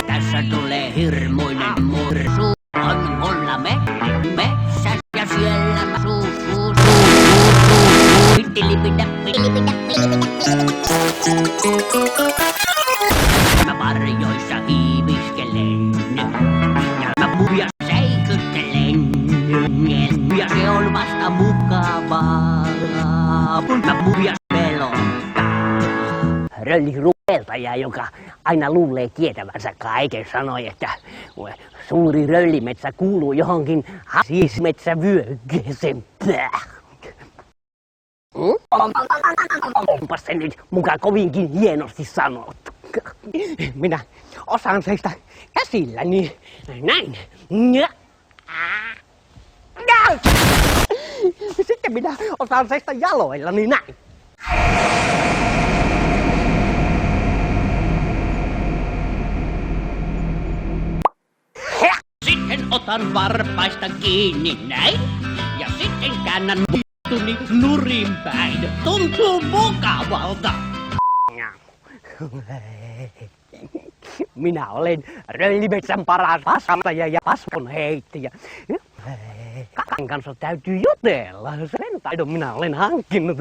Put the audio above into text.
Tässä tulee hirmuinen mursu. On mulla metsäs ja siellä suu. Mä varjoissa hiiviskelen ja mä muja seikyttelen. Ja se on vasta mukavaa, kun mä muja pelottaa. Röllirueltaja, joka aina luulee tietävänsä kaiken, sanoi, että suuri röllimetsä kuuluu johonkin metsävyöhykkeeseen. Onpas se nyt muka kovinkin hienosti sanottu. Minä osaan seistä käsilläni. Näin. Sitten minä osaan seistä jaloillani. Näin. Sitten otan varpaista kiinni näin. Ja sitten käännän muistuni nurin päin. Tuntuu mukavalta. Minä olen röllimetsän paras vastaja ja paskonheittäjä. Kakan kanssa täytyy jutella. Sen taidon minä olen hankkinut.